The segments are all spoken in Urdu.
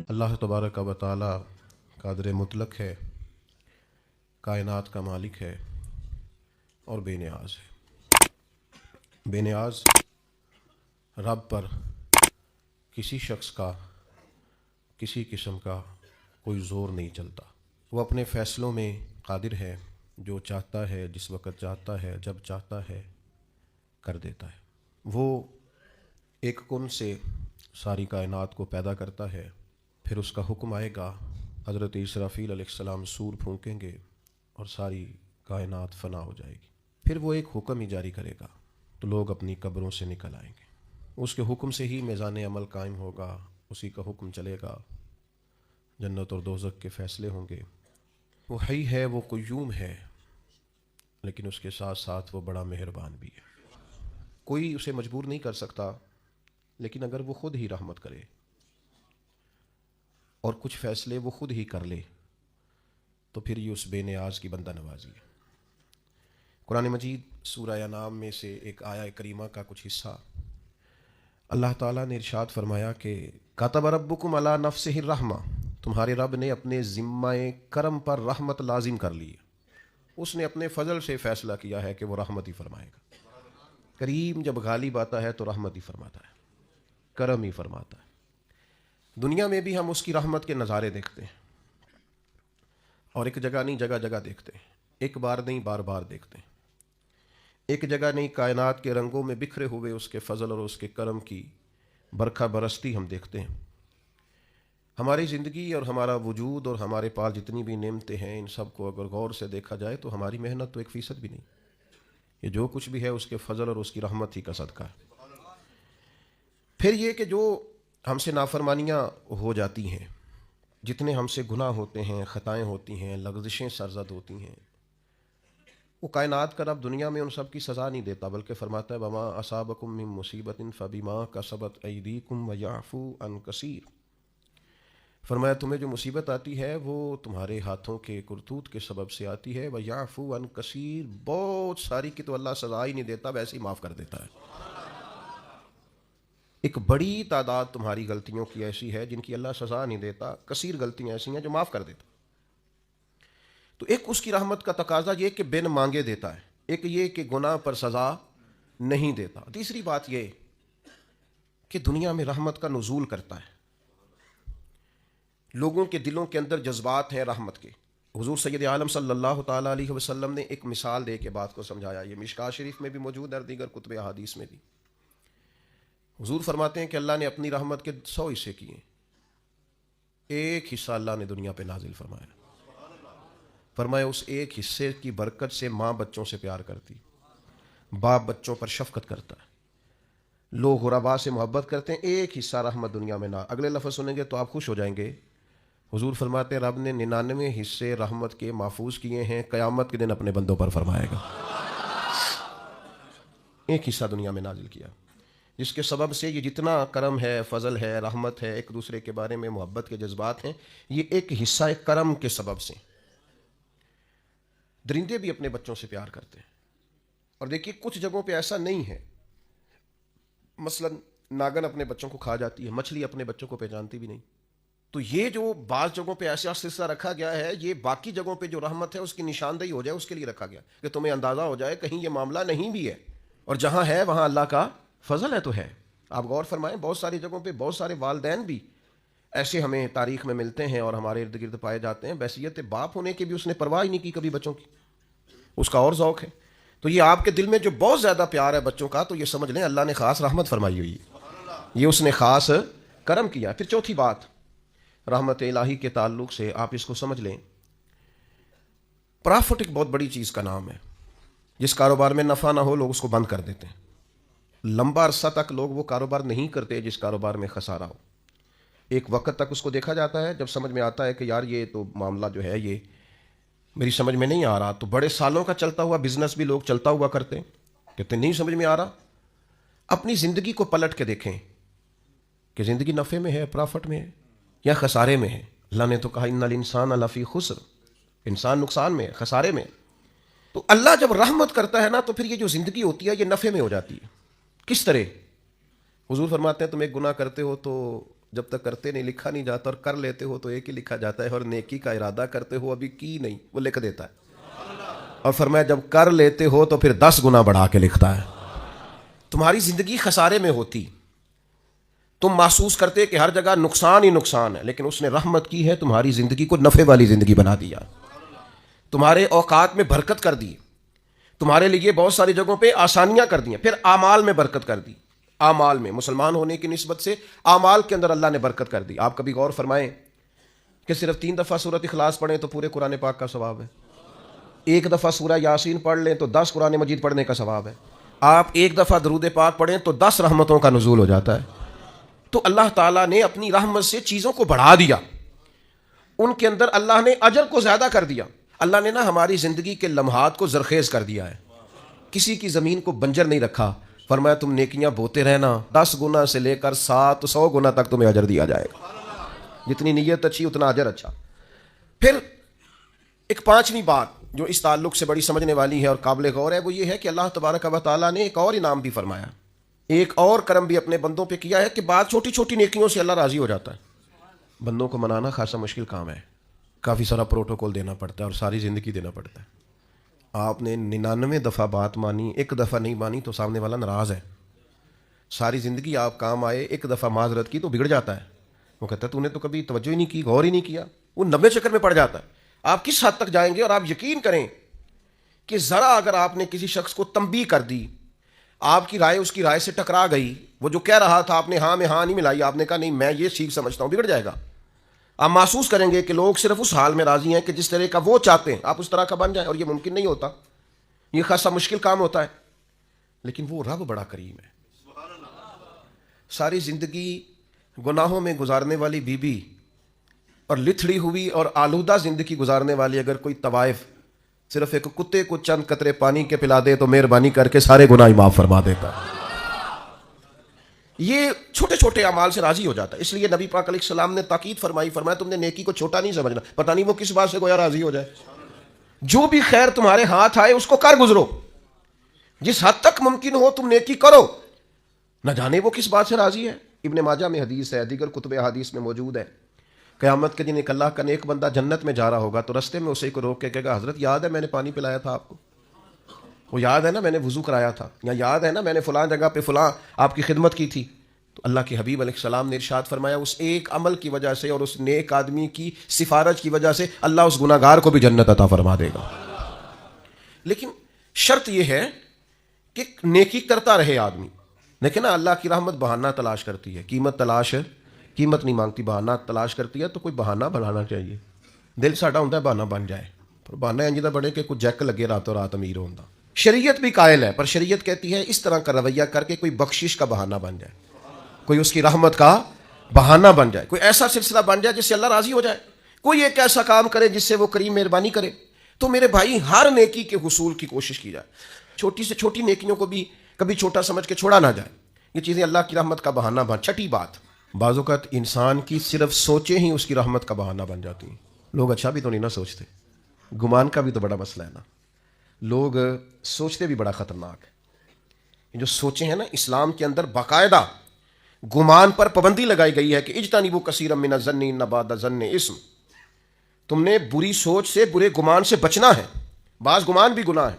اللہ تبارک و تعالی قادر مطلق ہے، کائنات کا مالک ہے اور بے نیاز ہے۔ بے نیاز رب پر کسی شخص کا کسی قسم کا کوئی زور نہیں چلتا۔ وہ اپنے فیصلوں میں قادر ہے، جو چاہتا ہے جس وقت چاہتا ہے جب چاہتا ہے کر دیتا ہے۔ وہ ایک کن سے ساری کائنات کو پیدا کرتا ہے، پھر اس کا حکم آئے گا، حضرت اسرافیل علیہ السلام سور پھونکیں گے اور ساری کائنات فنا ہو جائے گی۔ پھر وہ ایک حکم ہی جاری کرے گا تو لوگ اپنی قبروں سے نکل آئیں گے۔ اس کے حکم سے ہی میزان عمل قائم ہوگا، اسی کا حکم چلے گا، جنت اور دوزخ کے فیصلے ہوں گے۔ وہ حی ہے، وہ قیوم ہے، لیکن اس کے ساتھ ساتھ وہ بڑا مہربان بھی ہے۔ کوئی اسے مجبور نہیں کر سکتا، لیکن اگر وہ خود ہی رحمت کرے اور کچھ فیصلے وہ خود ہی کر لے تو پھر یہ اس بے نیاز کی بندہ نوازی ہے۔ قرآن مجید سورہ انعام میں سے ایک آیہ کریمہ کا کچھ حصہ اللہ تعالیٰ نے ارشاد فرمایا کہ کتب ربکم علی نفسہ الرحمہ، تمہارے رب نے اپنے ذمہ کرم پر رحمت لازم کر لی ہے۔ اس نے اپنے فضل سے فیصلہ کیا ہے کہ وہ رحمت ہی فرمائے گا۔ کریم جب غالب آتا ہے تو رحمت ہی فرماتا ہے، کرم ہی فرماتا ہے۔ دنیا میں بھی ہم اس کی رحمت کے نظارے دیکھتے ہیں، اور ایک جگہ نہیں جگہ جگہ دیکھتے ہیں، ایک بار نہیں بار بار دیکھتے ہیں۔ ایک جگہ نہیں، کائنات کے رنگوں میں بکھرے ہوئے اس کے فضل اور اس کے کرم کی برکھا برستی ہم دیکھتے ہیں۔ ہماری زندگی اور ہمارا وجود اور ہمارے پاس جتنی بھی نعمتیں ہیں، ان سب کو اگر غور سے دیکھا جائے تو ہماری محنت تو 1% بھی نہیں۔ یہ جو کچھ بھی ہے اس کے فضل اور اس کی رحمت ہی کا صدقہ ہے۔ پھر یہ کہ جو ہم سے نافرمانیاں ہو جاتی ہیں، جتنے ہم سے گناہ ہوتے ہیں، خطائیں ہوتی ہیں، لغزشیں سرزد ہوتی ہیں، وہ کائنات کا رب دنیا میں ان سب کی سزا نہیں دیتا، بلکہ فرماتا ہے وما اصابکم من مصیبت فبما کسبت ایدیکم ویعفو عن کثیر۔ فرمایا تمہیں جو مصیبت آتی ہے وہ تمہارے ہاتھوں کے کرتوت کے سبب سے آتی ہے، ویعفو عن کثیر، بہت ساری کی تو اللہ سزا ہی نہیں دیتا، ویسے ہی معاف کر دیتا ہے۔ ایک بڑی تعداد تمہاری غلطیوں کی ایسی ہے جن کی اللہ سزا نہیں دیتا، کثیر غلطیاں ایسی ہیں جو معاف کر دیتا۔ تو ایک اس کی رحمت کا تقاضا یہ کہ بن مانگے دیتا ہے، ایک یہ کہ گناہ پر سزا نہیں دیتا۔ تیسری بات یہ کہ دنیا میں رحمت کا نزول کرتا ہے، لوگوں کے دلوں کے اندر جذبات ہیں رحمت کے۔ حضور سید عالم صلی اللہ تعالیٰ علیہ وسلم نے ایک مثال دے کے بات کو سمجھایا، یہ مشکوٰۃ شریف میں بھی موجود ہے اور دیگر کتب احادیث میں بھی۔ حضور فرماتے ہیں کہ اللہ نے اپنی رحمت کے 100 حصے کیے، ایک حصہ اللہ نے دنیا پہ نازل فرمایا۔ فرمایا اس ایک حصے کی برکت سے ماں بچوں سے پیار کرتی، باپ بچوں پر شفقت کرتا ہے، لوگ غرباء سے محبت کرتے ہیں، ایک حصہ رحمت دنیا میں نہ۔ اگلے لفظ سنیں گے تو آپ خوش ہو جائیں گے۔ حضور فرماتے ہیں رب نے 99 حصے رحمت کے محفوظ کیے ہیں، قیامت کے دن اپنے بندوں پر فرمائے گا۔ ایک حصہ دنیا میں نازل کیا، جس کے سبب سے یہ جتنا کرم ہے، فضل ہے، رحمت ہے، ایک دوسرے کے بارے میں محبت کے جذبات ہیں، یہ ایک حصہ ایک کرم کے سبب سے۔ درندے بھی اپنے بچوں سے پیار کرتے ہیں، اور دیکھیے کچھ جگہوں پہ ایسا نہیں ہے، مثلا ناگن اپنے بچوں کو کھا جاتی ہے، مچھلی اپنے بچوں کو پہچانتی بھی نہیں۔ تو یہ جو بعض جگہوں پہ ایسا سلسلہ رکھا گیا ہے، یہ باقی جگہوں پہ جو رحمت ہے اس کی نشاندہی ہو جائے اس کے لیے رکھا گیا، کہ تمہیں اندازہ ہو جائے کہیں یہ معاملہ نہیں بھی ہے، اور جہاں ہے وہاں اللہ کا فضل ہے تو ہے۔ آپ غور فرمائیں، بہت ساری جگہوں پہ بہت سارے والدین بھی ایسے ہمیں تاریخ میں ملتے ہیں اور ہمارے ارد گرد پائے جاتے ہیں، بحیثیت باپ ہونے کی بھی اس نے پرواہ ہی نہیں کی کبھی بچوں کی، اس کا اور ذوق ہے۔ تو یہ آپ کے دل میں جو بہت زیادہ پیار ہے بچوں کا، تو یہ سمجھ لیں اللہ نے خاص رحمت فرمائی ہوئی ہے، یہ اس نے خاص کرم کیا۔ پھر چوتھی بات رحمت الہی کے تعلق سے آپ اس کو سمجھ لیں، پرافٹ ایک بہت بڑی چیز کا نام ہے۔ جس کاروبار میں نفع نہ ہو لوگ اس کو بند کر دیتے ہیں، لمبا عرصہ تک لوگ وہ کاروبار نہیں کرتے جس کاروبار میں خسارہ ہو۔ ایک وقت تک اس کو دیکھا جاتا ہے، جب سمجھ میں آتا ہے کہ یار یہ تو معاملہ جو ہے یہ میری سمجھ میں نہیں آ رہا، تو بڑے سالوں کا چلتا ہوا بزنس بھی لوگ چلتا ہوا کرتے ہیں، کہتے نہیں سمجھ میں آ رہا۔ اپنی زندگی کو پلٹ کے دیکھیں کہ زندگی نفع میں ہے، پرافٹ میں ہے یا خسارے میں ہے۔ اللہ نے تو کہا ان الانسان لفی خسر، انسان نقصان میں ہے، خسارے میں ہے۔ تو اللہ جب رحمت کرتا ہے نا تو پھر یہ جو زندگی ہوتی ہے یہ نفع میں ہو جاتی ہے۔ کس طرح؟ حضور فرماتے ہیں تم ایک گناہ کرتے ہو تو جب تک کرتے نہیں لکھا نہیں جاتا، اور کر لیتے ہو تو ایک ہی لکھا جاتا ہے، اور نیکی کا ارادہ کرتے ہو ابھی کی نہیں وہ لکھ دیتا ہے، اور فرمایا جب کر لیتے ہو تو پھر 10 گنا بڑھا کے لکھتا ہے۔ تمہاری زندگی خسارے میں ہوتی، تم محسوس کرتے کہ ہر جگہ نقصان ہی نقصان ہے، لیکن اس نے رحمت کی ہے، تمہاری زندگی کو نفع والی زندگی بنا دیا، تمہارے اوقات میں برکت کر دی، تمہارے لیے بہت ساری جگہوں پہ آسانیاں کر دی، پھر اعمال میں برکت کر دی۔ اعمال میں مسلمان ہونے کی نسبت سے اعمال کے اندر اللہ نے برکت کر دی۔ آپ کبھی غور فرمائیں کہ صرف 3 دفعہ سورۃ اخلاص پڑھیں تو پورے قرآن پاک کا ثواب ہے، 1 دفعہ سورہ یاسین پڑھ لیں تو 10 قرآن مجید پڑھنے کا ثواب ہے، آپ 1 دفعہ درود پاک پڑھیں تو 10 رحمتوں کا نزول ہو جاتا ہے۔ تو اللہ تعالیٰ نے اپنی رحمت سے چیزوں کو بڑھا دیا، ان کے اندر اللہ نے اجر کو زیادہ کر دیا۔ اللہ نے نا ہماری زندگی کے لمحات کو زرخیز کر دیا ہے، کسی کی زمین کو بنجر نہیں رکھا، فرمایا تم نیکیاں بوتے رہنا، 10 گنا سے لے کر 700 گنا تک تمہیں اجر دیا جائے گا، جتنی نیت اچھی اتنا اجر اچھا۔ پھر ایک 5ویں بات جو اس تعلق سے بڑی سمجھنے والی ہے اور قابل غور ہے، وہ یہ ہے کہ اللہ تبارک و تعالیٰ نے ایک اور انعام بھی فرمایا، ایک اور کرم بھی اپنے بندوں پہ کیا ہے کہ بعض چھوٹی چھوٹی نیکیوں سے اللہ راضی ہو جاتا ہے۔ بندوں کو منانا خاصا مشکل کام ہے، کافی سارا پروٹوکول دینا پڑتا ہے اور ساری زندگی دینا پڑتا ہے۔ آپ نے 99 دفعہ بات مانی، 1 دفعہ نہیں مانی تو سامنے والا ناراض ہے، ساری زندگی آپ کام آئے، 1 دفعہ معذرت کی تو بگڑ جاتا ہے، وہ کہتا ہے تو نے تو کبھی توجہ ہی نہیں کی، غور ہی نہیں کیا، وہ 90 چکر میں پڑ جاتا ہے۔ آپ کس حد تک جائیں گے؟ اور آپ یقین کریں کہ ذرا اگر آپ نے کسی شخص کو تنبیہ کر دی، آپ کی رائے اس کی رائے سے ٹکرا گئی، وہ جو کہہ رہا تھا آپ نے ہاں میں ہاں نہیں ملائی، آپ نے کہا نہیں میں یہ ٹھیک سمجھتا ہوں، بگڑ جائے گا۔ آپ محسوس کریں گے کہ لوگ صرف اس حال میں راضی ہیں کہ جس طرح کا وہ چاہتے ہیں آپ اس طرح کا بن جائیں، اور یہ ممکن نہیں ہوتا، یہ خاصا مشکل کام ہوتا ہے، لیکن وہ رب بڑا کریم ہے۔ ساری زندگی گناہوں میں گزارنے والی بی بی اور لتھڑی ہوئی اور آلودہ زندگی گزارنے والی اگر کوئی طوائف صرف ایک کتے کو چند قطرے پانی کے پلا دے تو مہربانی کر کے سارے گناہ معاف فرما دیتا ہے۔ یہ چھوٹے چھوٹے اعمال سے راضی ہو جاتا ہے، اس لیے نبی پاک علیہ السلام نے تاکید فرمایا تم نے نیکی کو چھوٹا نہیں سمجھنا، پتہ نہیں وہ کس بات سے گویا راضی ہو جائے، جو بھی خیر تمہارے ہاتھ آئے اس کو کر گزرو، جس حد تک ممکن ہو تم نیکی کرو، نہ جانے وہ کس بات سے راضی ہے۔ ابن ماجہ میں حدیث ہے، دیگر کتب احادیث میں موجود ہے، قیامت کے دن ایک اللہ کا نیک بندہ جنت میں جا رہا ہوگا تو رستے میں اسے کو روک کے کہے گا حضرت یاد ہے میں نے پانی پلایا تھا آپ کو، وہ یاد ہے نا میں نے وضو کرایا تھا، یا یاد ہے نا میں نے فلاں جگہ پہ فلاں آپ کی خدمت کی تھی۔ تو اللہ کے حبیب علیہ السلام نے ارشاد فرمایا اس ایک عمل کی وجہ سے اور اس نیک آدمی کی سفارش کی وجہ سے اللہ اس گناہ گار کو بھی جنت عطا فرما دے گا، لیکن شرط یہ ہے کہ نیکی کرتا رہے آدمی۔ لیکن نا اللہ کی رحمت بہانہ تلاش کرتی ہے، قیمت نہیں مانگتی، بہانہ تلاش کرتی ہے، تو کوئی بہانہ بنانا چاہیے۔ دل ساڈا ہوتا ہے بہانہ بن جائے، پر بہانہ انجدہ بڑھے کہ کوئی جیک لگے راتوں رات امیر ہوتا۔ شریعت بھی قائل ہے، پر شریعت کہتی ہے اس طرح کا رویہ کر کے کوئی بخشش کا بہانہ بن جائے، کوئی اس کی رحمت کا بہانہ بن جائے، کوئی ایسا سلسلہ بن جائے جس سے اللہ راضی ہو جائے، کوئی ایک ایسا کام کرے جس سے وہ کریم مہربانی کرے۔ تو میرے بھائی ہر نیکی کے حصول کی کوشش کی جائے، چھوٹی سے چھوٹی نیکیوں کو بھی کبھی چھوٹا سمجھ کے چھوڑا نہ جائے، یہ چیزیں اللہ کی رحمت کا بہانہ بن۔ چھٹی بات، بعض اوقات انسان کی صرف سوچیں ہی اس کی رحمت کا بہانہ بن جاتی ہیں۔ لوگ اچھا بھی تو نہیں نہ سوچتے، گمان کا بھی تو بڑا مسئلہ ہے نا، لوگ سوچتے بھی بڑا خطرناک ہے۔ یہ جو سوچیں ہیں نا، اسلام کے اندر باقاعدہ گمان پر پابندی لگائی گئی ہے کہ اجتنبوا کثیرا من الظن ان بعض الظن اثم، تم نے بری سوچ سے برے گمان سے بچنا ہے، بعض گمان بھی گناہ ہے۔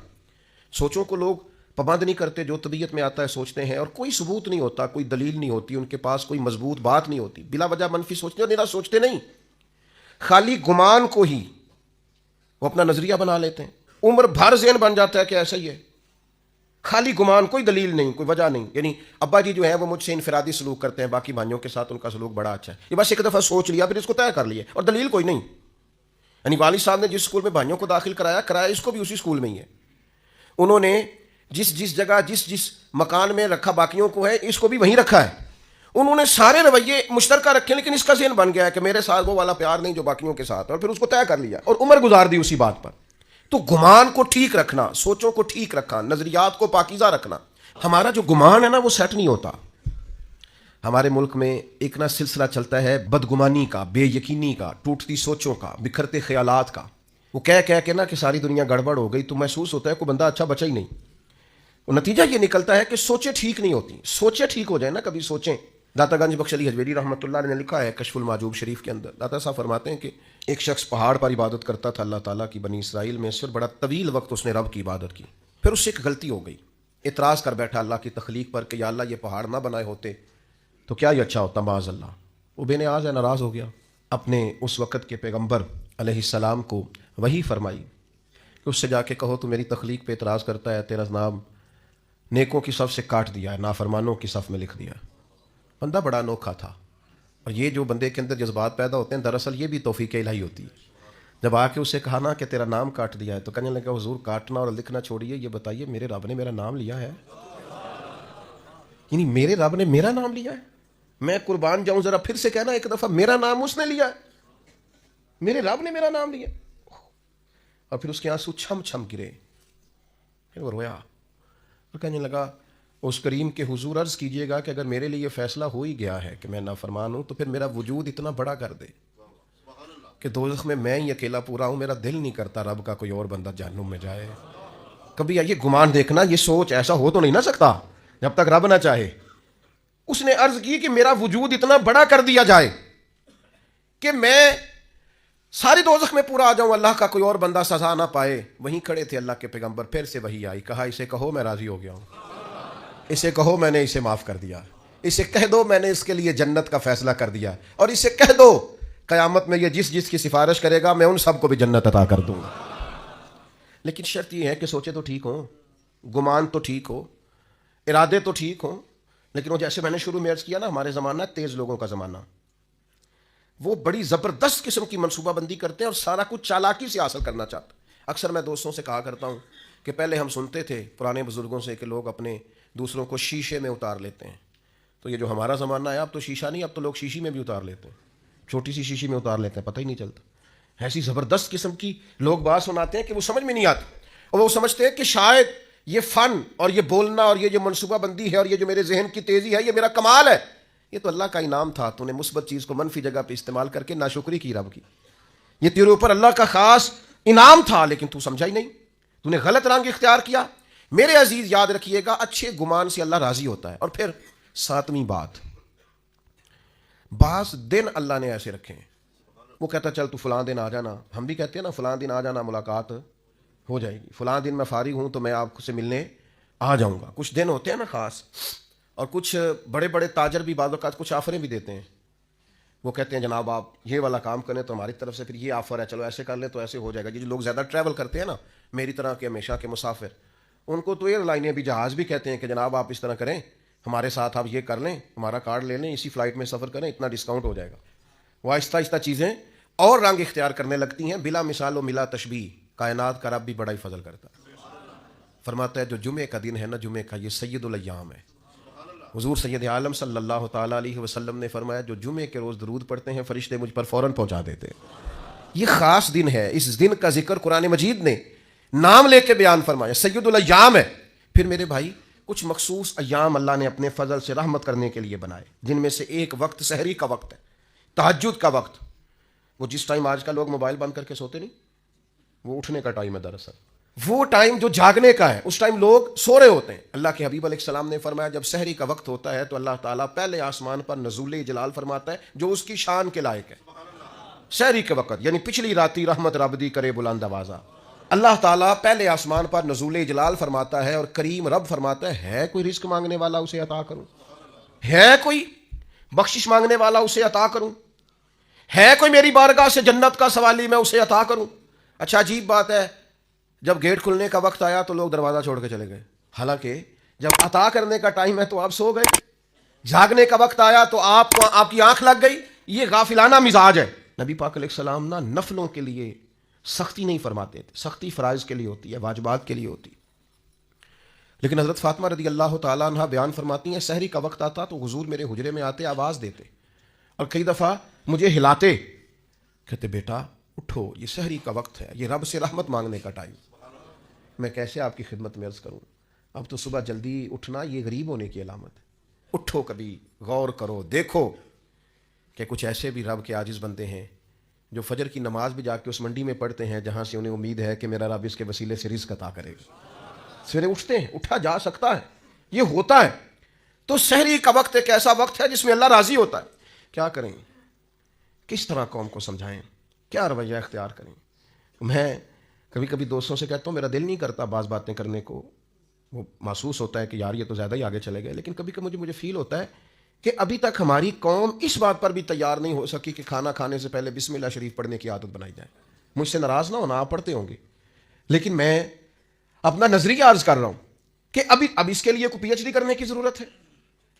سوچوں کو لوگ پابند نہیں کرتے، جو طبیعت میں آتا ہے سوچتے ہیں، اور کوئی ثبوت نہیں ہوتا، کوئی دلیل نہیں ہوتی، ان کے پاس کوئی مضبوط بات نہیں ہوتی، بلا وجہ منفی سوچتے اور نرا سوچتے نہیں، خالی گمان کو ہی وہ اپنا نظریہ بنا لیتے ہیں، عمر بھر ذہن بن جاتا ہے کہ ایسا ہی ہے، خالی گمان، کوئی دلیل نہیں، کوئی وجہ نہیں۔ یعنی ابا جی جو ہیں وہ مجھ سے انفرادی سلوک کرتے ہیں، باقی بھائیوں کے ساتھ ان کا سلوک بڑا اچھا ہے، یہ بس ایک دفعہ سوچ لیا پھر اس کو طے کر لیا، اور دلیل کوئی نہیں۔ یعنی والد صاحب نے جس اسکول میں بھائیوں کو داخل کرایا اس کو بھی اسی اسکول میں ہی ہے، انہوں نے جس جگہ جس مکان میں رکھا باقیوں کو ہے اس کو بھی وہیں رکھا ہے، انہوں نے سارے رویے مشترکہ رکھے، لیکن اس کا ذہن بن گیا ہے کہ میرے ساتھ وہ والا پیار نہیں جو باقیوں کے ساتھ، اور پھر اس کو طے کر لیا اور عمر گزار دی اسی بات پر۔ تو گمان کو ٹھیک رکھنا، سوچوں کو ٹھیک رکھنا، نظریات کو پاکیزہ رکھنا، ہمارا جو گمان ہے نا وہ سیٹ نہیں ہوتا۔ ہمارے ملک میں ایک نہ سلسلہ چلتا ہے بدگمانی کا، بے یقینی کا، ٹوٹتی سوچوں کا، بکھرتے خیالات کا، وہ کہہ کے نا کہ ساری دنیا گڑبڑ ہو گئی، تو محسوس ہوتا ہے کوئی بندہ اچھا بچا ہی نہیں۔ نتیجہ یہ نکلتا ہے کہ سوچیں ٹھیک نہیں ہوتی، سوچیں ٹھیک ہو جائیں نا، کبھی سوچیں داتا گنج بخش علی حجویری رحمۃ اللہ علیہ نے لکھا ہے کشف المعجوب شریف کے اندر، داتا صاحب فرماتے ہیں کہ ایک شخص پہاڑ پر عبادت کرتا تھا اللہ تعالیٰ کی بنی اسرائیل میں سے، اور بڑا طویل وقت اس نے رب کی عبادت کی. پھر اس سے ایک غلطی ہو گئی، اعتراض کر بیٹھا اللہ کی تخلیق پر کہ یا اللہ یہ پہاڑ نہ بنائے ہوتے تو کیا یہ اچھا ہوتا، معاذ اللہ. وہ بے نیاز ہے، ناراض ہو گیا. اپنے اس وقت کے پیغمبر علیہ السلام کو وحی فرمائی کہ اس سے جا کے کہو تو میری تخلیق پہ اعتراض کرتا ہے، تیرا نام نیکوں کی صف سے کاٹ دیا ہے، نافرمانوں کی صف میں لکھ دیا. بندہ بڑا انوکھا تھا. اور یہ جو بندے کے اندر جذبات پیدا ہوتے ہیں دراصل یہ بھی توفیق الہی ہوتی ہے. جب آ کے اسے کہا نا کہ تیرا نام کاٹ دیا ہے تو کہنے لگا حضور کاٹنا اور لکھنا چھوڑیے، یہ بتائیے میرے رب نے میرا نام لیا ہے؟ یعنی میرے رب نے میرا نام لیا ہے؟ میں قربان جاؤں ذرا پھر سے کہنا ایک دفعہ، میرا نام اس نے لیا ہے، میرے رب نے میرا نام لیا. اور پھر اس کے آنسو چھم چھم گرے. پھر وہ رویا اور کہنے لگا اس کریم کے حضور عرض کیجئے گا کہ اگر میرے لیے یہ فیصلہ ہو ہی گیا ہے کہ میں نافرمان ہوں تو پھر میرا وجود اتنا بڑا کر دے کہ دوزخ میں ہی اکیلا پورا ہوں. میرا دل نہیں کرتا رب کا کوئی اور بندہ جہنم میں جائے. کبھی یہ گمان دیکھنا، یہ سوچ ایسا ہو تو نہیں نہ سکتا جب تک رب نہ چاہے. اس نے عرض کی کہ میرا وجود اتنا بڑا کر دیا جائے کہ میں ساری دوزخ میں پورا آ جاؤں، اللہ کا کوئی اور بندہ سزا نہ پائے. وہیں کھڑے تھے اللہ کے پیغمبر، پھر سے وہی آئی، کہا اسے کہو میں راضی ہو گیا ہوں، اسے کہو میں نے اسے معاف کر دیا، اسے کہہ دو میں نے اس کے لیے جنت کا فیصلہ کر دیا، اور اسے کہہ دو قیامت میں یہ جس کی سفارش کرے گا میں ان سب کو بھی جنت عطا کر دوں گا. لیکن شرط یہ ہے کہ سوچے تو ٹھیک ہوں، گمان تو ٹھیک ہو، ارادے تو ٹھیک ہوں. لیکن وہ جیسے میں نے شروع میں عرض کیا نا، ہمارے زمانہ تیز لوگوں کا زمانہ، وہ بڑی زبردست قسم کی منصوبہ بندی کرتے ہیں اور سارا کچھ چالاکی سے حاصل کرنا چاہتے ہیں. اکثر میں دوستوں سے کہا کرتا ہوں کہ پہلے ہم سنتے تھے پرانے بزرگوں سے کہ لوگ اپنے دوسروں کو شیشے میں اتار لیتے ہیں. تو یہ جو ہمارا زمانہ ہے اب تو شیشہ نہیں، اب تو لوگ شیشی میں بھی اتار لیتے ہیں، چھوٹی سی شیشی میں اتار لیتے ہیں، پتہ ہی نہیں چلتا. ایسی زبردست قسم کی لوگ بات سناتے ہیں کہ وہ سمجھ میں نہیں آتی، اور وہ سمجھتے ہیں کہ شاید یہ فن اور یہ بولنا اور یہ جو منصوبہ بندی ہے اور یہ جو میرے ذہن کی تیزی ہے یہ میرا کمال ہے. یہ تو اللہ کا انعام تھا، تو نے مثبت چیز کو منفی جگہ پہ استعمال کر کے ناشکری کی رب کی. یہ تیرے اوپر اللہ کا خاص انعام تھا لیکن تو سمجھا ہی نہیں، تو نے غلط رنگ اختیار کیا. میرے عزیز یاد رکھیے گا، اچھے گمان سے اللہ راضی ہوتا ہے. اور پھر ساتویں بات، بعض دن اللہ نے ایسے رکھے ہیں، وہ کہتا چل تو فلاں دن آ جانا. ہم بھی کہتے ہیں نا فلاں دن آ جانا ملاقات ہو جائے گی، فلاں دن میں فارغ ہوں تو میں آپ سے ملنے آ جاؤں گا. کچھ دن ہوتے ہیں نا خاص، اور کچھ بڑے بڑے تاجر بھی بعض اوقات کچھ آفریں بھی دیتے ہیں. وہ کہتے ہیں جناب آپ یہ والا کام کریں تو ہماری طرف سے پھر یہ آفر ہے، چلو ایسے کر لیں تو ایسے ہو جائے گا. یہ جو لوگ زیادہ ٹریول کرتے ہیں نا، میری طرح کے ہمیشہ کے مسافر، ان کو تو ایئر لائنیں بھی جہاز بھی کہتے ہیں کہ جناب آپ اس طرح کریں، ہمارے ساتھ آپ یہ کر لیں، ہمارا کارڈ لے لیں، اسی فلائٹ میں سفر کریں، اتنا ڈسکاؤنٹ ہو جائے گا. وہ آہستہ آہستہ چیزیں اور رنگ اختیار کرنے لگتی ہیں. بلا مثال و ملا تشبیہ، کائنات کا رب بھی بڑا ہی فضل کرتا ہے. فرماتا ہے جو جمعے کا دن ہے نا، جمعے کا یہ سید الایام ہے. حضور سید عالم صلی اللہ تعالیٰ علیہ وسلم نے فرمایا جو جمعے کے روز درود پڑھتے ہیں فرشتے مجھ پر فوراً پہنچا دیتے ہیں. یہ خاص دن ہے، اس دن کا ذکر قرآن مجید نے نام لے کے بیان فرمایا، سید الایام ہے. پھر میرے بھائی کچھ مخصوص ایام اللہ نے اپنے فضل سے رحمت کرنے کے لیے بنائے، جن میں سے ایک وقت سحری کا وقت ہے، تہجد کا وقت. وہ جس ٹائم آج کا لوگ موبائل بند کر کے سوتے نہیں، وہ اٹھنے کا ٹائم ہے. دراصل وہ ٹائم جو جاگنے کا ہے، اس ٹائم لوگ سو رہے ہوتے ہیں. اللہ کے حبیب علیہ السلام نے فرمایا جب سحری کا وقت ہوتا ہے تو اللہ تعالیٰ پہلے آسمان پر نزول جلال فرماتا ہے جو اس کی شان کے لائق ہے. سحری کے وقت یعنی پچھلی راتی رحمت رب دی کرے بلند آوازہ، اللہ تعالیٰ پہلے آسمان پر نزول جلال فرماتا ہے، اور کریم رب فرماتا ہے کوئی رزق مانگنے والا اسے عطا کروں، ہے کوئی بخشش مانگنے والا اسے عطا کروں، ہے کوئی میری بارگاہ سے جنت کا سوالی میں اسے عطا کروں. اچھا عجیب بات ہے، جب گیٹ کھلنے کا وقت آیا تو لوگ دروازہ چھوڑ کے چلے گئے، حالانکہ جب عطا کرنے کا ٹائم ہے تو آپ سو گئے. جاگنے کا وقت آیا تو آپ کی آنکھ لگ گئی. یہ غافلانہ مزاج ہے. نبی پاک علیہ السلام نا نفلوں کے لیے سختی نہیں فرماتے تھے، سختی فرائض کے لیے ہوتی ہے، واجبات کے لیے ہوتی. لیکن حضرت فاطمہ رضی اللہ تعالیٰ عنہ بیان فرماتی ہیں سحری کا وقت آتا تو حضور میرے حجرے میں آتے، آواز دیتے اور کئی دفعہ مجھے ہلاتے، کہتے بیٹا اٹھو، یہ سحری کا وقت ہے، یہ رب سے رحمت مانگنے کا ٹائم. میں کیسے آپ کی خدمت میں عرض کروں، اب تو صبح جلدی اٹھنا یہ غریب ہونے کی علامت ہے. اٹھو، کبھی غور کرو، دیکھو کہ کچھ ایسے بھی رب کے عاجز بندے ہیں جو فجر کی نماز بھی جا کے اس منڈی میں پڑھتے ہیں جہاں سے انہیں امید ہے کہ میرا رب اس کے وسیلے سے رزق عطا کرے گا. سویرے اٹھتے ہیں، اٹھا جا سکتا ہے، یہ ہوتا ہے. تو سحری کا وقت ایک ایسا وقت ہے جس میں اللہ راضی ہوتا ہے. کیا کریں, کس طرح قوم کو سمجھائیں, کیا رویہ اختیار کریں؟ میں کبھی کبھی دوستوں سے کہتا ہوں میرا دل نہیں کرتا بعض باتیں کرنے کو, وہ محسوس ہوتا ہے کہ یار یہ تو زیادہ ہی آگے چلے گئے, لیکن کبھی کبھی مجھے فیل ہوتا ہے کہ ابھی تک ہماری قوم اس بات پر بھی تیار نہیں ہو سکی کہ کھانا کھانے سے پہلے بسم اللہ شریف پڑھنے کی عادت بنائی جائے. مجھ سے ناراض نہ ہونا, آپ پڑھتے ہوں گے, لیکن میں اپنا نظریہ عرض کر رہا ہوں کہ اب اس کے لیے کوئی پی ایچ ڈی کرنے کی ضرورت ہے.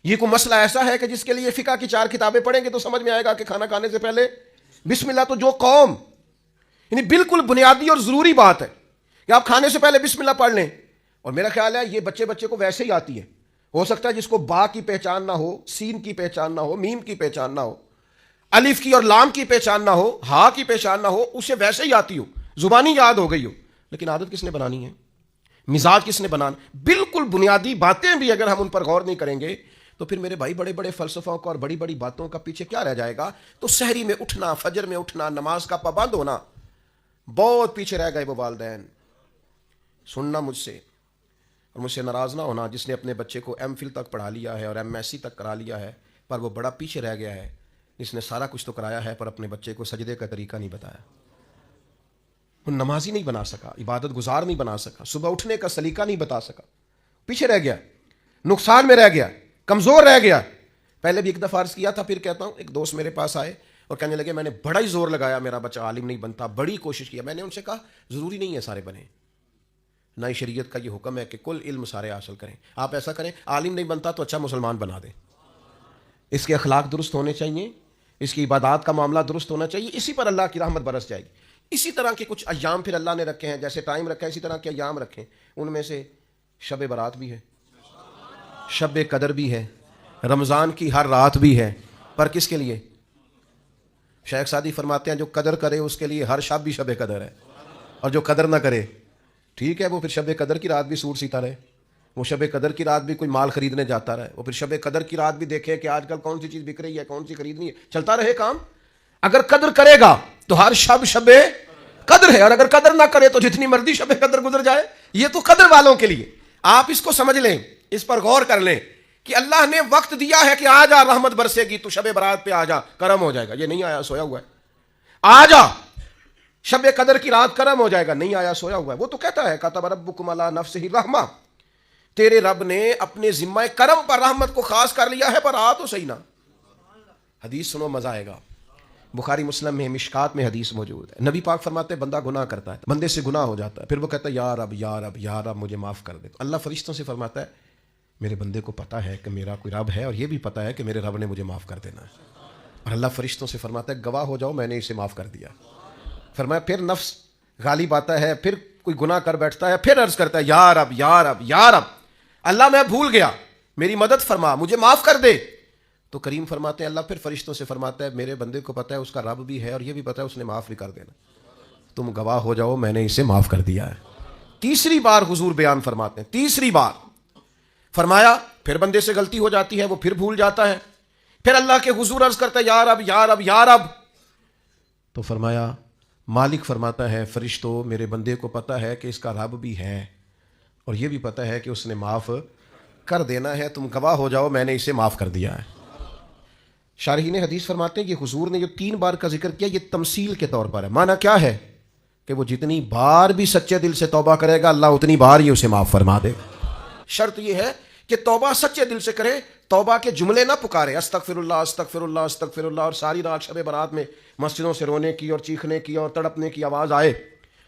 یہ کوئی مسئلہ ایسا ہے کہ جس کے لیے فقہ کی 4 کتابیں پڑھیں گے تو سمجھ میں آئے گا کہ کھانا کھانے سے پہلے بسم اللہ. تو جو قوم یعنی بالکل بنیادی اور ضروری بات ہے کہ آپ کھانے سے پہلے بسم اللہ پڑھ لیں, اور میرا خیال ہے یہ بچے کو ویسے ہی آتی ہے. ہو سکتا ہے جس کو با کی پہچان نہ ہو, سین کی پہچان نہ ہو, میم کی پہچان نہ ہو, الف کی اور لام کی پہچان نہ ہو, ہا کی پہچان نہ ہو, اسے ویسے ہی آتی ہو, زبانی یاد ہو گئی ہو, لیکن عادت کس نے بنانی ہے, مزاج کس نے بنانا. بالکل بنیادی باتیں بھی اگر ہم ان پر غور نہیں کریں گے تو پھر میرے بھائی بڑے بڑے فلسفوں کا اور بڑی بڑی باتوں کا پیچھے کیا رہ جائے گا. تو سحری میں اٹھنا, فجر میں اٹھنا, نماز کا پابند ہونا, بہت پیچھے رہ گئے وہ والدین. سننا مجھ سے اور مجھ سے ناراض نہ ہونا جس نے اپنے بچے کو ایم فل تک پڑھا لیا ہے اور ایم ایس سی تک کرا لیا ہے, پر وہ بڑا پیچھے رہ گیا ہے. جس نے سارا کچھ تو کرایا ہے پر اپنے بچے کو سجدے کا طریقہ نہیں بتایا. وہ نمازی نہیں بنا سکا, عبادت گزار نہیں بنا سکا, صبح اٹھنے کا سلیقہ نہیں بتا سکا, پیچھے رہ گیا, نقصان میں رہ گیا, کمزور رہ گیا. پہلے بھی ایک دفعہ عرض کیا تھا, پھر کہتا ہوں, ایک دوست میرے پاس آئے اور کہنے لگے میں نے بڑا ہی زور لگایا میرا بچہ عالم نہیں بنتا, بڑی کوشش کیا. میں نے ان سے کہا ضروری نہیں ہے سارے بنے, نہ ہی شریعت کا یہ حکم ہے کہ کل علم سارے حاصل کریں. آپ ایسا کریں, عالم نہیں بنتا تو اچھا مسلمان بنا دیں. اس کے اخلاق درست ہونے چاہیے, اس کی عبادات کا معاملہ درست ہونا چاہیے, اسی پر اللہ کی رحمت برس جائے گی. اسی طرح کے کچھ ایام پھر اللہ نے رکھے ہیں, جیسے ٹائم رکھا ہے اسی طرح کے ایام رکھیں. ان میں سے شب برات بھی ہے, شب قدر بھی ہے, رمضان کی ہر رات بھی ہے, پر کس کے لیے؟ شیخ سعدی فرماتے ہیں جو قدر کرے اس کے لیے ہر شب بھی شب قدر ہے, اور جو قدر نہ کرے ٹھیک ہے وہ پھر شب قدر کی رات بھی سوٹ سیتا رہے, وہ شب قدر کی رات بھی کوئی مال خریدنے جاتا رہے, وہ پھر شب قدر کی رات بھی دیکھے کہ آج کل کون سی چیز بک رہی ہے, کون سی خریدنی ہے, چلتا رہے کام. اگر قدر کرے گا تو ہر شب شب قدر ہے, اور اگر قدر نہ کرے تو جتنی مرضی شب قدر گزر جائے. یہ تو قدر والوں کے لیے. آپ اس کو سمجھ لیں, اس پر غور کر لیں کہ اللہ نے وقت دیا ہے کہ آ جا رحمت برسے گی, تو شب برات پہ آ جا, کرم ہو جائے گا. یہ نہیں آیا سویا ہوا ہے, آ جا شب قدر کی رات کرم ہو جائے گا, نہیں آیا سویا ہوا ہے. وہ تو کہتا ہے کتب ربکم علی نفسہ الرحمہ, تیرے رب نے اپنے ذمہ کرم پر رحمت کو خاص کر لیا ہے, پر آ تو صحیح نا. حدیث سنو مزہ آئے گا, بخاری مسلم میں مشکات میں حدیث موجود ہے. نبی پاک فرماتے ہیں بندہ گناہ کرتا ہے, بندے سے گناہ ہو جاتا ہے, پھر وہ کہتا ہے یا رب یا رب یا رب مجھے معاف کر دے. اللہ فرشتوں سے فرماتا ہے میرے بندے کو پتا ہے کہ میرا کوئی رب ہے, اور یہ بھی پتا ہے کہ میرے رب نے مجھے معاف کر دینا ہے. اور اللہ فرشتوں سے فرماتا ہے گواہ ہو جاؤ میں نے اسے معاف کر دیا. فرمایا پھر نفس غالب آتا ہے, پھر کوئی گناہ کر بیٹھتا ہے, پھر عرض کرتا ہے یا رب یا رب یا رب, اللہ میں بھول گیا میری مدد فرما, مجھے معاف کر دے. تو کریم فرماتے ہیں اللہ پھر فرشتوں سے فرماتا ہے میرے بندے کو پتا ہے اس کا رب بھی ہے, اور یہ بھی پتا ہے اس نے معاف بھی کر دینا, تم گواہ ہو جاؤ میں نے اسے معاف کر دیا ہے. تیسری بار حضور بیان فرماتے ہیں, تیسری بار فرمایا پھر بندے سے غلطی ہو جاتی ہے, وہ پھر بھول جاتا ہے, پھر اللہ کے حضور عرض کرتا ہے یا رب یا رب یا رب. تو فرمایا مالک فرماتا ہے فرشتوں میرے بندے کو پتا ہے کہ اس کا رب بھی ہے, اور یہ بھی پتا ہے کہ اس نے معاف کر دینا ہے, تم گواہ ہو جاؤ میں نے اسے معاف کر دیا ہے. شارحین حدیث فرماتے ہیں کہ حضور نے جو 3 بار کا ذکر کیا یہ تمثیل کے طور پر ہے. معنی کیا ہے کہ وہ جتنی بار بھی سچے دل سے توبہ کرے گا اللہ اتنی بار ہی اسے معاف فرما دے گا. شرط یہ ہے کہ توبہ سچے دل سے کرے, توبہ کے جملے نہ پکارے استغفر اللہ استغفر اللہ استغفر اللہ, اور ساری رات شب برات میں مسجدوں سے رونے کی اور چیخنے کی اور تڑپنے کی آواز آئے.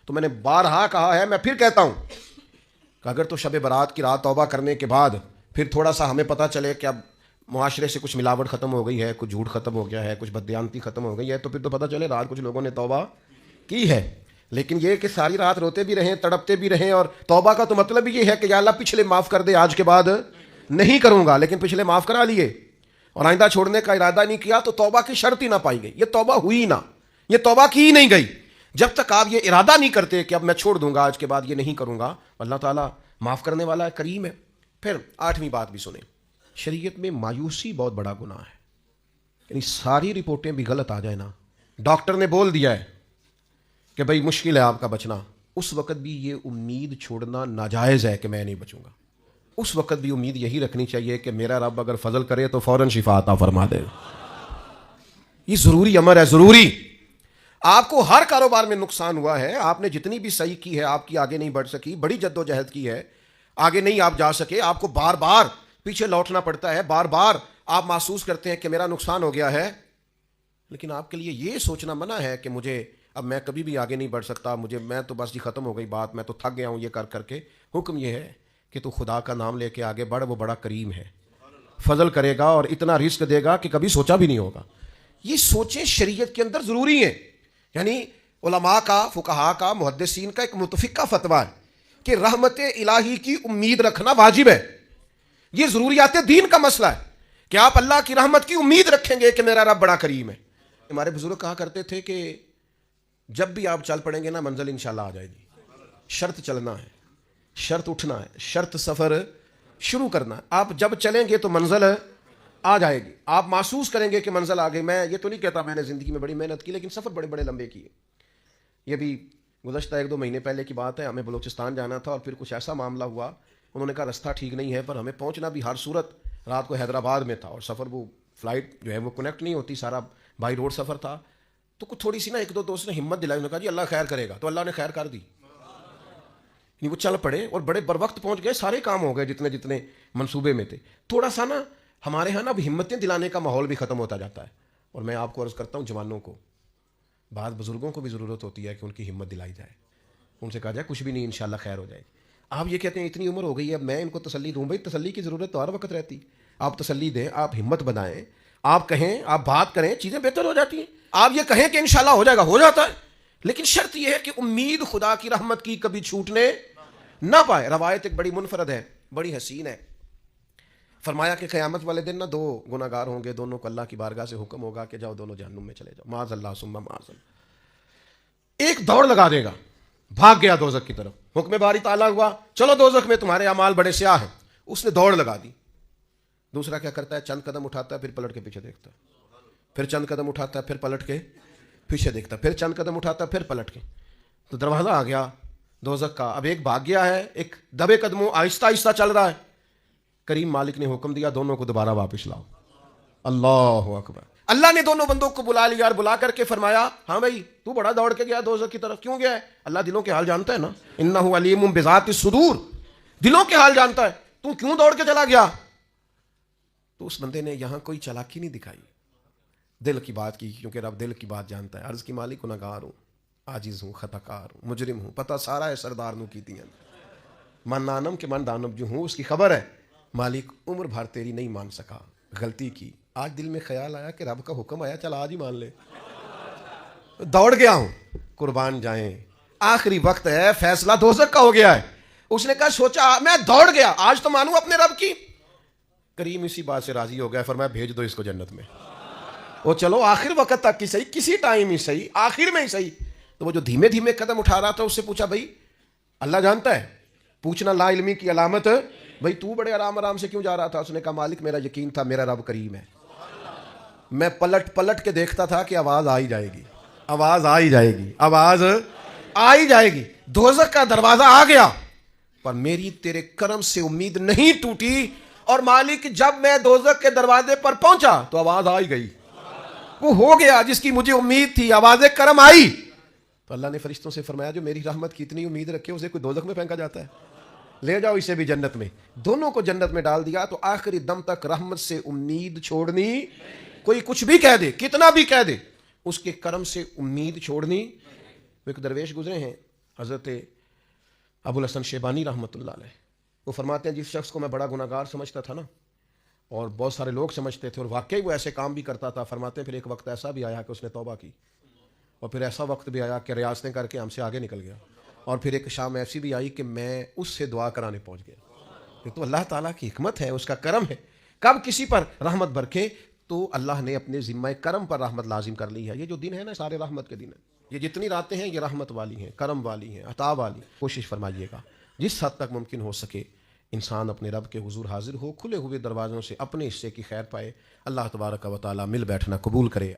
تو میں نے بارہا کہا ہے, میں پھر کہتا ہوں کہ اگر تو شب برات کی رات توبہ کرنے کے بعد پھر تھوڑا سا ہمیں پتہ چلے کہ اب معاشرے سے کچھ ملاوٹ ختم ہو گئی ہے, کچھ جھوٹ ختم ہو گیا ہے, کچھ بددیانتی ختم ہو گئی ہے, تو پھر تو پتہ چلے رات کچھ لوگوں نے توبہ کی ہے. لیکن یہ کہ ساری رات روتے بھی رہیں تڑپتے بھی رہیں, اور توبہ کا تو مطلب یہ ہے کہ یا اللہ پچھلے معاف کر دے, آج کے بعد نہیں کروں گا, لیکن پچھلے معاف کرا لیے اور آئندہ چھوڑنے کا ارادہ نہیں کیا, تو توبہ کی شرط ہی نہ پائی گئی, یہ توبہ ہوئی نہ, یہ توبہ کی ہی نہیں گئی. جب تک آپ یہ ارادہ نہیں کرتے کہ اب میں چھوڑ دوں گا, آج کے بعد یہ نہیں کروں گا, اللہ تعالیٰ معاف کرنے والا ہے, کریم ہے. پھر 8ویں بات بھی سنیں, شریعت میں مایوسی بہت بڑا گناہ ہے. یعنی ساری رپورٹیں بھی غلط آ جائیں نا, ڈاکٹر نے بول دیا ہے کہ بھئی مشکل ہے آپ کا بچنا, اس وقت بھی یہ امید چھوڑنا ناجائز ہے کہ میں نہیں بچوں گا. اس وقت بھی امید یہی رکھنی چاہیے کہ میرا رب اگر فضل کرے تو فوراً شفا عطا فرما دے. یہ ضروری امر ہے, ضروری. آپ کو ہر کاروبار میں نقصان ہوا ہے, آپ نے جتنی بھی صحیح کی ہے آپ کی آگے نہیں بڑھ سکی, بڑی جد و جہد کی ہے, آگے نہیں آپ جا سکے, آپ کو بار بار پیچھے لوٹنا پڑتا ہے, بار بار آپ محسوس کرتے ہیں کہ میرا نقصان ہو گیا ہے, لیکن آپ کے لیے یہ سوچنا منع ہے کہ مجھے اب میں کبھی بھی آگے نہیں بڑھ سکتا, میں تو بس ختم ہو گئی بات, میں تو تھک گیا ہوں یہ کر کر کے. حکم یہ ہے کہ تو خدا کا نام لے کے آگے بڑھ, وہ بڑا کریم ہے, فضل کرے گا اور اتنا رزق دے گا کہ کبھی سوچا بھی نہیں ہوگا. یہ سوچیں شریعت کے اندر ضروری ہیں. یعنی علماء کا, فقہاء کا, محدثین کا ایک متفقہ فتویٰ ہے کہ رحمت الہی کی امید رکھنا واجب ہے. یہ ضروریات دین کا مسئلہ ہے کہ آپ اللہ کی رحمت کی امید رکھیں گے کہ میرا رب بڑا کریم ہے. ہمارے بزرگ کہا کرتے تھے کہ جب بھی آپ چل پڑیں گے نا منزل انشاءاللہ آ جائے گی. شرط چلنا ہے, شرط اٹھنا ہے, شرط سفر شروع کرنا ہے. آپ جب چلیں گے تو منزل آ جائے گی, آپ محسوس کریں گے کہ منزل آ گئی. میں یہ تو نہیں کہتا میں نے زندگی میں بڑی محنت کی, لیکن سفر بڑے بڑے لمبے کیے. یہ بھی گزشتہ 1-2 مہینے پہلے کی بات ہے, ہمیں بلوچستان جانا تھا اور پھر کچھ ایسا معاملہ ہوا, انہوں نے کہا رستہ ٹھیک نہیں ہے, پر ہمیں پہنچنا بھی ہر صورت رات کو حیدرآباد میں تھا, اور سفر وہ فلائٹ جو ہے وہ کنیکٹ نہیں ہوتی, سارا بائی روڈ سفر تھا. تو کچھ تھوڑی سی نا 1-2 دوست نے ہمت دلائی, انہوں نے کہا جی اللہ خیر کرے گا, تو اللہ نے خیر کر دی. وہ چل پڑے اور بڑے بر وقت پہنچ گئے, سارے کام ہو گئے جتنے جتنے منصوبے میں تھے. تھوڑا سا نا ہمارے ہاں نا اب ہمتیں دلانے کا ماحول بھی ختم ہوتا جاتا ہے. اور میں آپ کو عرض کرتا ہوں جوانوں کو, بعض بزرگوں کو بھی ضرورت ہوتی ہے کہ ان کی ہمت دلائی جائے, ان سے کہا جائے کچھ بھی نہیں انشاءاللہ خیر ہو جائے. آپ یہ کہتے ہیں اتنی عمر ہو گئی ہے, میں ان کو تسلی دوں. بھائی تسلی کی ضرورت تو ہر وقت رہتی, آپ تسلی دیں, آپ ہمت بنائیں, آپ کہیں, آپ بات کریں, چیزیں بہتر ہو جاتی ہیں. آپ یہ کہیں کہ انشاءاللہ ہو جائے گا, ہو جاتا ہے, لیکن شرط یہ ہے کہ امید خدا کی رحمت کی کبھی چھوٹنے نہ پائے. روایت ایک بڑی منفرد ہے, بڑی حسین ہے. فرمایا کہ قیامت والے دن نہ 2 گناہگار ہوں گے, دونوں کو اللہ کی بارگاہ سے حکم ہوگا کہ جاؤ دونوں جہنم میں چلے جاؤ, معاذ اللہ ثم معاذ اللہ. ایک دوڑ لگا دے گا, بھاگ گیا دوزخ کی طرف, حکم باری تعالیٰ ہوا چلو دوزخ میں تمہارے اعمال بڑے سیاہ ہیں, اس نے دوڑ لگا دی. دوسرا کیا کرتا ہے, چند قدم اٹھاتا ہے, پھر پلٹ کے پیچھے دیکھتا ہے, پھر چند قدم اٹھاتا ہے, پھر پلٹ کے پیچھے دیکھتا ہے, پھر چند قدم اٹھاتا ہے, پھر پلٹ کے. تو دروازہ آ گیا دوزخ کا. اب ایک بھاگ گیا ہے, ایک دبے قدموں آہستہ آہستہ چل رہا ہے. کریم مالک نے حکم دیا دونوں کو دوبارہ واپس لاؤ. اللہ اکبر. اللہ نے دونوں بندوں کو بلا لیا اور بلا کر کے فرمایا ہاں بھائی تو بڑا دوڑ کے گیا دوزخ کی طرف, کیوں گیا ہے؟ اللہ دلوں کے حال جانتا ہے نا, انہ علیم بذات الصدور, دلوں کے حال جانتا ہے, تو کیوں دوڑ کے چلا گیا؟ تو اس بندے نے یہاں کوئی چالاکی نہیں دکھائی, دل کی بات کی, کیونکہ رب دل کی بات جانتا ہے. عرض کی مالک گناہگار ہوں, عاجز ہوں, خطا کار ہوں, مجرم ہوں, پتہ سارا ہے سردار نو کی دیا, من نانم کے من دانب جو ہوں, اس کی خبر ہے. مالک عمر بھر تیری نہیں مان سکا, غلطی کی, آج دل میں خیال آیا کہ رب کا حکم آیا, چل آج ہی مان لے, دوڑ گیا ہوں, قربان جائیں آخری وقت ہے, فیصلہ دوزخ کا ہو گیا ہے. اس نے کہا سوچا میں دوڑ گیا, آج تو مانوں اپنے رب کی. کریم اسی بات سے راضی ہو گیا, فرمایا بھیج دو اس کو جنت میں. وہ چلو آخر وقت تک کی صحیح, کسی ٹائم ہی صحیح, آخر میں ہی صحیح. تو وہ جو دھیمے دھیمے قدم اٹھا رہا تھا اس سے پوچھا بھائی اللہ جانتا ہے, پوچھنا لا علمی کی علامت, بھائی تو بڑے آرام آرام سے کیوں جا رہا تھا؟ اس نے کہا مالک میرا یقین تھا میرا رب کریم ہے, میں پلٹ پلٹ کے دیکھتا تھا کہ آواز آ ہی جائے گی, آواز آ ہی جائے گی, آواز آ ہی جائے گی. دوزخ کا دروازہ آ گیا, پر میری تیرے کرم سے امید نہیں ٹوٹی, اور مالک جب میں دوزخ کے دروازے پر پہنچا تو آواز آ ہی گئی, وہ ہو گیا جس کی مجھے امید تھی, آواز کرم آئی. تو اللہ نے فرشتوں سے فرمایا جو میری رحمت کی اتنی امید رکھے اسے کوئی دوزخ میں پھینکا جاتا ہے, لے جاؤ اسے بھی جنت میں. دونوں کو جنت میں ڈال دیا. تو آخری دم تک رحمت سے امید چھوڑنی, کوئی کچھ بھی کہہ دے, کتنا بھی کہہ دے, اس کے کرم سے امید چھوڑنی. ایک درویش گزرے ہیں حضرت ابو الحسن شیبانی رحمۃ اللہ علیہ, وہ فرماتے ہیں جس شخص کو میں بڑا گناہگار سمجھتا تھا نا, اور بہت سارے لوگ سمجھتے تھے, اور واقعی وہ ایسے کام بھی کرتا تھا, فرماتے ہیں پھر ایک وقت ایسا بھی آیا کہ اس نے توبہ کی, اور پھر ایسا وقت بھی آیا کہ ریاستیں کر کے ہم سے آگے نکل گیا, اور پھر ایک شام ایسی بھی آئی کہ میں اس سے دعا کرانے پہنچ گیا. یہ تو اللہ تعالیٰ کی حکمت ہے, اس کا کرم ہے. کب کسی پر رحمت برکھے تو اللہ نے اپنے ذمہ کرم پر رحمت لازم کر لی ہے. یہ جو دن ہے نا سارے رحمت کے دن ہیں, یہ جتنی راتیں ہیں یہ رحمت والی ہیں, کرم والی ہیں, عطا والی. کوشش فرمائیے گا جس حد تک ممکن ہو سکے انسان اپنے رب کے حضور حاضر ہو, کھلے ہوئے دروازوں سے اپنے حصے کی خیر پائے. اللہ تبارک و تعالیٰ مل بیٹھنا قبول کرے.